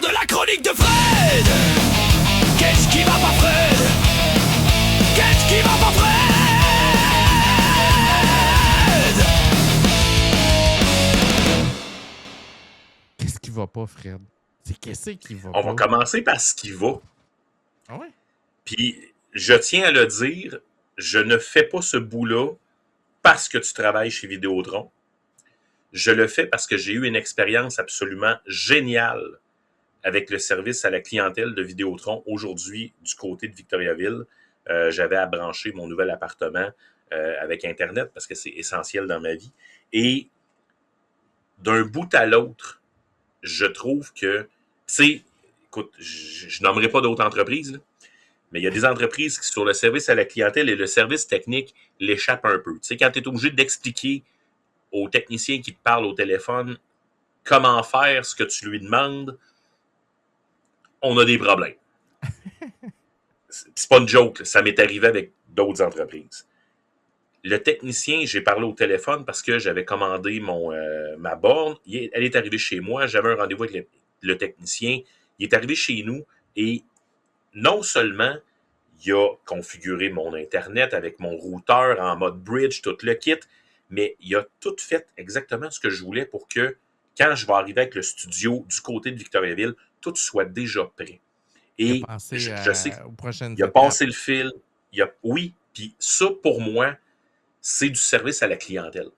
de la chronique de Fred. Qu'est-ce qui va pas Fred? Qu'est-ce qui va pas Fred? Qu'est-ce qui va pas, Fred? Qu'est-ce qui va On pas? va commencer par ce qui va. Ah ouais? Puis, je tiens à le dire, je ne fais pas ce bout-là parce que tu travailles chez Vidéotron. Je le fais parce que j'ai eu une expérience absolument géniale avec le service à la clientèle de Vidéotron aujourd'hui du côté de Victoriaville. J'avais à brancher mon nouvel appartement avec Internet parce que c'est essentiel dans ma vie. Et d'un bout à l'autre, je trouve que, écoute, je nommerai pas d'autres entreprises, là, mais il y a des entreprises qui, sur le service à la clientèle et le service technique, l'échappent un peu. Tu sais, quand tu es obligé d'expliquer aux techniciens qui te parlent au téléphone comment faire ce que tu lui demandes, on a des problèmes. C'est pas une joke, là. Ça m'est arrivé avec d'autres entreprises. Le technicien, j'ai parlé au téléphone parce que j'avais commandé ma borne. Elle est arrivée chez moi. J'avais un rendez-vous avec le technicien. Il est arrivé chez nous et non seulement il a configuré mon Internet avec mon routeur en mode bridge, tout le kit, mais il a tout fait exactement ce que je voulais pour que, quand je vais arriver avec le studio du côté de Victoriaville, tout soit déjà prêt. Et je sais aux prochaines qu'il a étapes. passé le fil. Oui, puis ça, pour moi, c'est du service à la clientèle.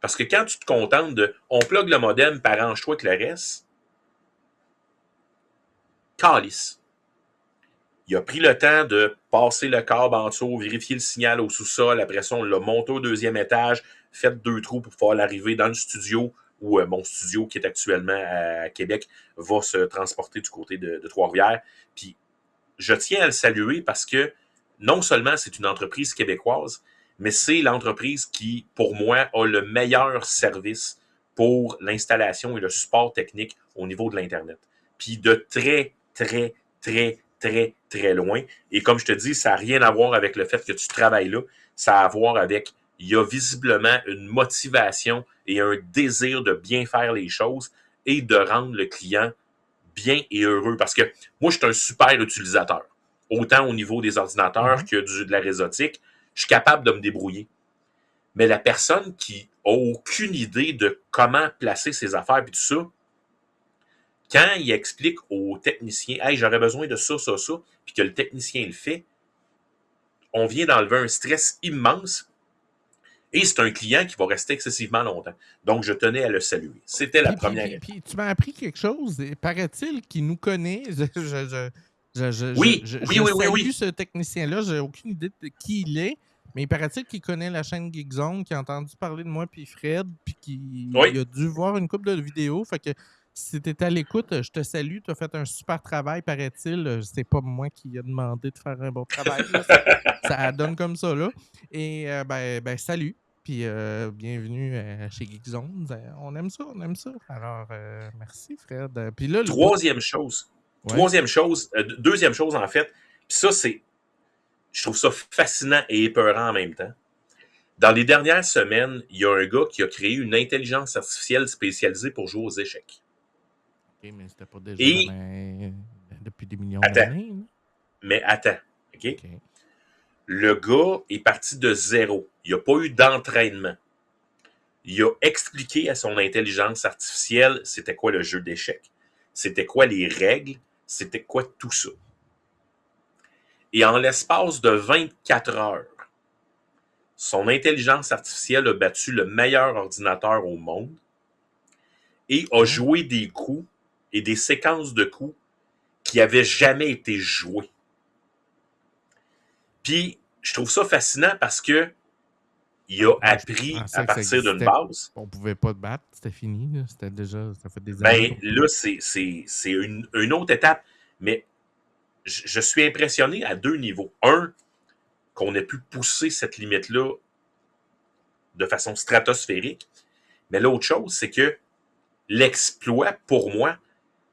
Parce que quand tu te contentes de « on plug le modem, puis arrange-toi avec le reste », calice. Il a pris le temps de passer le câble en dessous, vérifier le signal au sous-sol. Après ça, on l'a monté au deuxième étage, fait 2 trous pour pouvoir l'arriver dans le studio, où mon studio, qui est actuellement à Québec, va se transporter du côté de Trois-Rivières. Puis, je tiens à le saluer parce que non seulement c'est une entreprise québécoise, mais c'est l'entreprise qui, pour moi, a le meilleur service pour l'installation et le support technique au niveau de l'Internet. Puis de très, très, très, très, très loin. Et comme je te dis, ça n'a rien à voir avec le fait que tu travailles là. Ça a à voir avec, il y a visiblement une motivation et un désir de bien faire les choses et de rendre le client bien et heureux. Parce que moi, je suis un super utilisateur. Autant au niveau des ordinateurs que de la réseautique. Je suis capable de me débrouiller. Mais la personne qui a aucune idée de comment placer ses affaires et tout ça, quand il explique au technicien « Hey, j'aurais besoin de ça, ça, ça », puis que le technicien le fait, on vient d'enlever un stress immense et c'est un client qui va rester excessivement longtemps. Donc, je tenais à le saluer. C'était la première étape. Puis, tu m'as appris quelque chose. Paraît-il qu'il nous connaît. Oui. Salue ce technicien-là. J'ai aucune idée de qui il est. Mais il paraît-il qu'il connaît la chaîne Geekzone, qu'il a entendu parler de moi puis Fred, puis qu'il a dû voir une couple de vidéos. Fait que si tu étais à l'écoute, je te salue. Tu as fait un super travail, paraît-il. C'est pas moi qui ai demandé de faire un bon travail. Là. Ça donne comme ça, là. Et salut. Puis bienvenue chez Geekzone. On aime ça, on aime ça. Alors, merci, Fred. Puis là, Deuxième chose, en fait, puis ça, je trouve ça fascinant et épeurant en même temps. Dans les dernières semaines, il y a un gars qui a créé une intelligence artificielle spécialisée pour jouer aux échecs. OK, mais c'était pas déjà depuis des millions d'années. Mais attends, OK? Le gars est parti de zéro. Il n'a pas eu d'entraînement. Il a expliqué à son intelligence artificielle c'était quoi le jeu d'échecs, c'était quoi les règles, c'était quoi tout ça. Et en l'espace de 24 heures, son intelligence artificielle a battu le meilleur ordinateur au monde et a joué des coups et des séquences de coups qui n'avaient jamais été joués. Puis, je trouve ça fascinant parce que il a appris à partir d'une base. On pouvait pas te battre, c'était fini. Là. C'était déjà, ça fait des années. Ben, là, c'est une autre étape. Mais je suis impressionné à 2 niveaux. Un, qu'on ait pu pousser cette limite-là de façon stratosphérique. Mais l'autre chose, c'est que l'exploit, pour moi,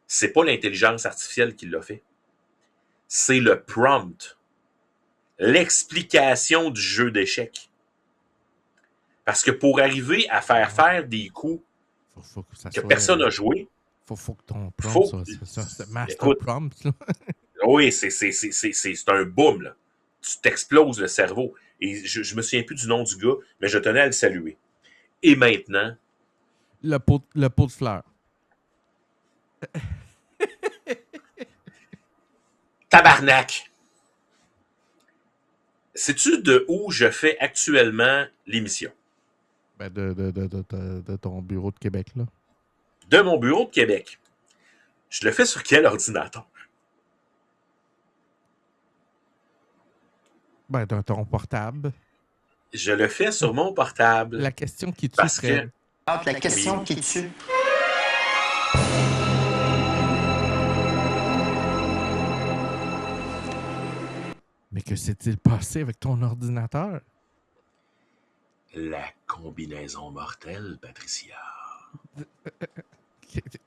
c'est pas l'intelligence artificielle qui l'a fait. C'est le prompt. L'explication du jeu d'échecs. Parce que pour arriver à faire des coups que personne n'a joué, Faut que ton prompt, Faut... c'est master Écoute, prompt. Là. oui, c'est un boom, là. Tu t'exploses le cerveau. Et je me souviens plus du nom du gars, mais je tenais à le saluer. Et maintenant... Le pot de fleurs. Tabarnak! Sais-tu de où je fais actuellement l'émission? Ben de ton bureau de Québec, là. De mon bureau de Québec. Je le fais sur quel ordinateur? Ben, de ton portable. Je le fais sur mon portable. La question qui tue, Parce Fred. que... La question qui tue. Mais que s'est-il passé avec ton ordinateur? La combinaison mortelle, Patricia.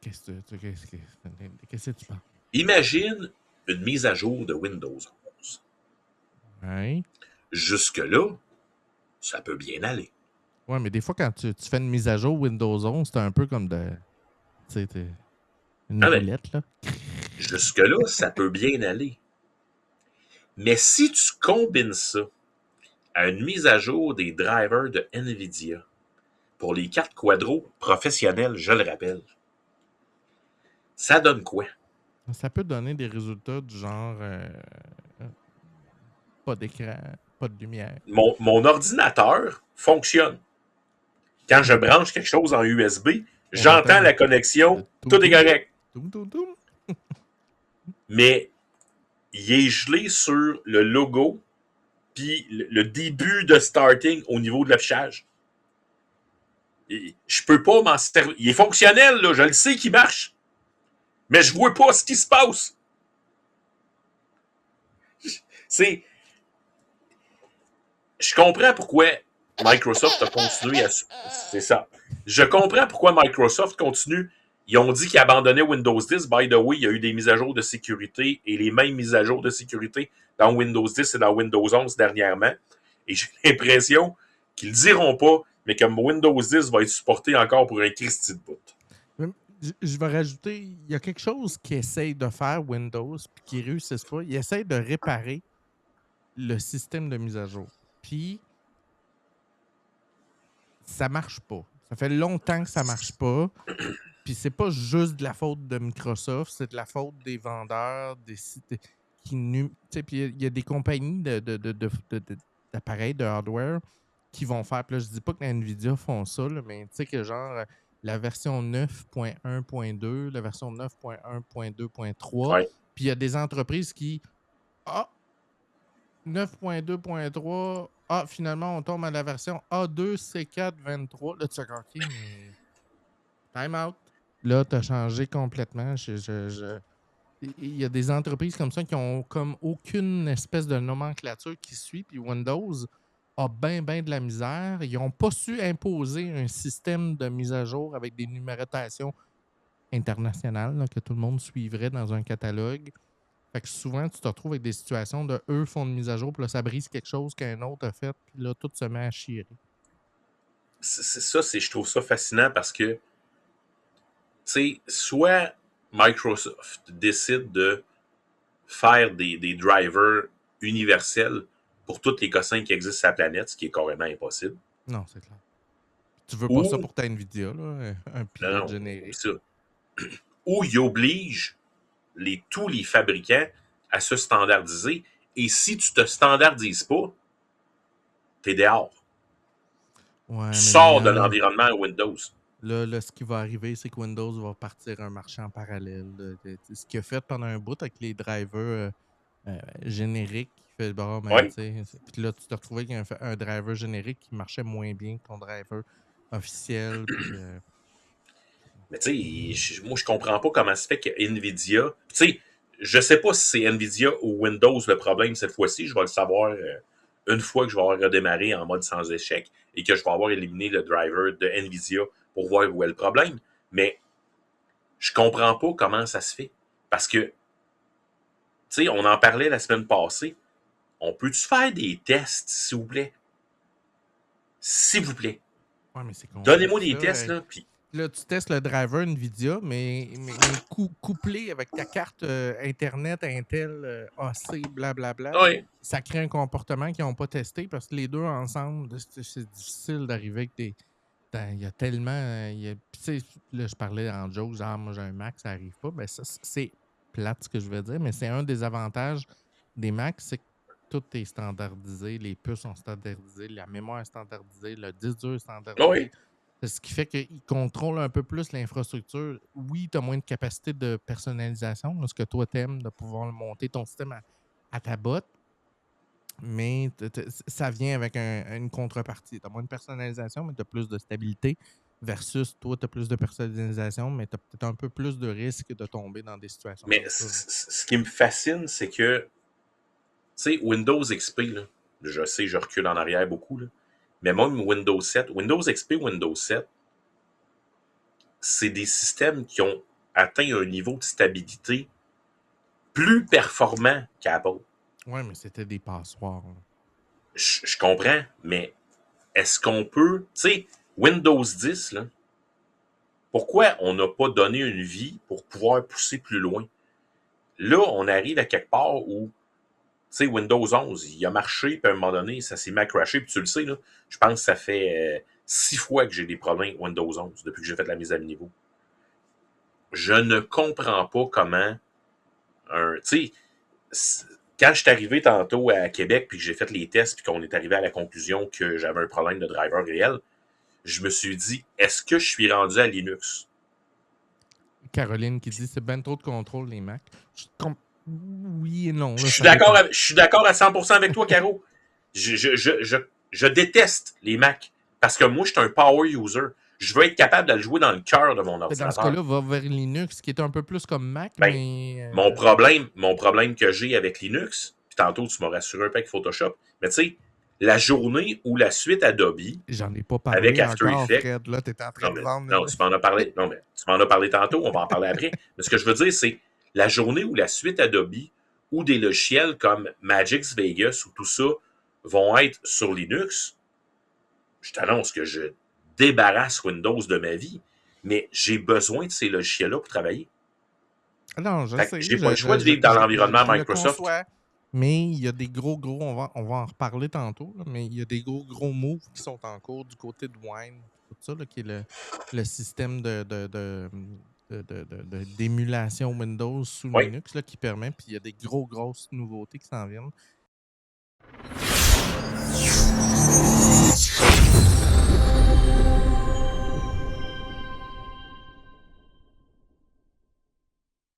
Qu'est-ce que tu parles? Imagine une mise à jour de Windows 11. Ouais. Jusque-là, ça peut bien aller. Ouais, mais des fois, quand tu fais une mise à jour Windows 11, c'est un peu comme de... Tu sais, une roulette, là. Jusque-là, ça peut bien aller. Mais si tu combines ça à une mise à jour des drivers de NVIDIA pour les cartes Quadro professionnelles, je le rappelle, ça donne quoi? Ça peut donner des résultats du genre pas d'écran, pas de lumière. Mon ordinateur fonctionne. Quand je branche quelque chose en USB, j'entends la connexion, tout est correct. Mais il est gelé sur le logo puis le début de starting au niveau de l'affichage. Je peux pas m'en servir. Il est fonctionnel, là, je le sais qu'il marche. Mais je vois pas ce qui se passe. Je comprends pourquoi Microsoft a continué à... C'est ça. Je comprends pourquoi Microsoft continue. Ils ont dit qu'ils abandonnaient Windows 10. By the way, il y a eu des mises à jour de sécurité et les mêmes mises à jour de sécurité dans Windows 10 et dans Windows 11 dernièrement. Et j'ai l'impression qu'ils le diront pas, mais que Windows 10 va être supporté encore pour un Christy de bout. Je vais rajouter, il y a quelque chose qui essaye de faire Windows puis qui ne réussissent pas. Ils essayent de réparer le système de mise à jour. Puis, ça marche pas. Ça fait longtemps que ça marche pas. Puis, c'est pas juste de la faute de Microsoft, c'est de la faute des vendeurs, des sites qui... Puis, il y a des compagnies d'appareils, de hardware qui vont faire... Puis là, je dis pas que NVIDIA font ça, là, mais tu sais que genre... la version 9.1.2, la version 9.1.2.3. Ouais. Puis il y a des entreprises qui... 9.2.3, finalement, on tombe à la version A2C4.23. Là, tu sais, OK, mais... Time out. Là, tu as changé complètement. Il y a des entreprises comme ça qui ont comme aucune espèce de nomenclature qui suit, puis Windows a bien de la misère. Ils n'ont pas su imposer un système de mise à jour avec des numérotations internationales là, que tout le monde suivrait dans un catalogue. Fait que souvent, tu te retrouves avec des situations de eux font une mise à jour, puis là, ça brise quelque chose qu'un autre a fait, puis là, tout se met à chier. Je trouve ça fascinant parce que, tu sais, soit Microsoft décide de faire des drivers universels pour tous les cossins qui existent sur la planète, ce qui est carrément impossible. Non, c'est clair. Tu veux pas ça pour ta Nvidia, là, un pilote générique. Ça. Ou ils obligent tous les fabricants à se standardiser. Et si tu te standardises pas, t'es dehors. Ouais, tu sors de l'environnement Windows. Là, ce qui va arriver, c'est que Windows va partir un marché en parallèle. Ce qu'il a fait pendant un bout avec les drivers génériques, qui fait bon, ben, puis là, tu te retrouvais avec un driver générique qui marchait moins bien que ton driver officiel. Mais tu sais, moi, je comprends pas comment ça fait que NVIDIA... Tu sais, je sais pas si c'est NVIDIA ou Windows le problème cette fois-ci. Je vais le savoir une fois que je vais avoir redémarré en mode sans échec et que je vais avoir éliminé le driver de NVIDIA pour voir où est le problème. Mais je comprends pas comment ça se fait. Parce que, tu sais, on en parlait la semaine passée. On peut-tu faire des tests, s'il vous plaît? S'il vous plaît. Ouais, mais c'est donnez-moi des tests, là, puis... Là, tu testes le driver NVIDIA, mais couplé avec ta carte Internet, Intel, AC, blablabla, Oui. ça crée un comportement qu'ils n'ont pas testé parce que les deux ensemble, c'est difficile d'arriver avec des. Il y a tellement. Là, je parlais en joke, genre, moi j'ai un Mac, ça n'arrive pas. Ben, ça, c'est plate ce que je veux dire, mais c'est un des avantages des Macs, c'est que tout est standardisé, les puces sont standardisées, la mémoire est standardisée, le disque dur est standardisé. Oui. C'est ce qui fait qu'ils contrôlent un peu plus l'infrastructure. Oui, tu as moins de capacité de personnalisation, là, ce que toi t'aimes, de pouvoir monter ton système à ta botte, mais ça vient avec une contrepartie. Tu as moins de personnalisation, mais tu as plus de stabilité, versus toi, tu as plus de personnalisation, mais tu as peut-être un peu plus de risque de tomber dans des situations Mais comme ça. ce qui me fascine, c'est que, tu sais, Windows XP, là, je sais, je recule en arrière beaucoup, là, mais même Windows 7, Windows XP, Windows 7, c'est des systèmes qui ont atteint un niveau de stabilité plus performant qu'Apple. Oui, mais c'était des passoires. Je comprends, mais est-ce qu'on peut... Tu sais, Windows 10, là, pourquoi on n'a pas donné une vie pour pouvoir pousser plus loin? Là, on arrive à quelque part où, tu sais, Windows 11, il a marché, puis à un moment donné, ça s'est mis à crasher, puis tu le sais, là, je pense que ça fait 6 fois que j'ai des problèmes avec Windows 11 depuis que j'ai fait la mise à niveau. Je ne comprends pas comment tu sais, quand je suis arrivé tantôt à Québec, puis que j'ai fait les tests, puis qu'on est arrivé à la conclusion que j'avais un problème de driver réel, je me suis dit, est-ce que je suis rendu à Linux? Caroline qui dit c'est ben trop de contrôle, les Macs. Oui et non. Là, Je suis d'accord à 100% avec toi, Caro. Je déteste les Macs parce que moi, je suis un power user. Je veux être capable de le jouer dans le cœur de mon ordinateur. Dans ce cas-là, va vers Linux, qui est un peu plus comme Mac, Ben, mais... mon problème que j'ai avec Linux, puis tantôt, tu m'as rassuré un peu avec Photoshop, mais tu sais, la journée où la suite Adobe, j'en ai pas parlé avec After encore, Effects, Fred. Là, t'es en train de vendre... non, tu m'en as parlé. Non, mais tu m'en as parlé tantôt, on va en parler après. Mais ce que je veux dire, c'est la journée où la suite Adobe ou des logiciels comme Magix Vegas ou tout ça vont être sur Linux, je t'annonce que je débarrasse Windows de ma vie, mais j'ai besoin de ces logiciels-là pour travailler. Non, je sais. J'ai pas le choix de vivre dans l'environnement Microsoft. Mais il y a des gros, on va en reparler tantôt, là, mais il y a des gros moves qui sont en cours du côté de Wine, tout ça, là, qui est le système d'émulation Windows sous Linux là, qui permet, puis il y a des grosses nouveautés qui s'en viennent.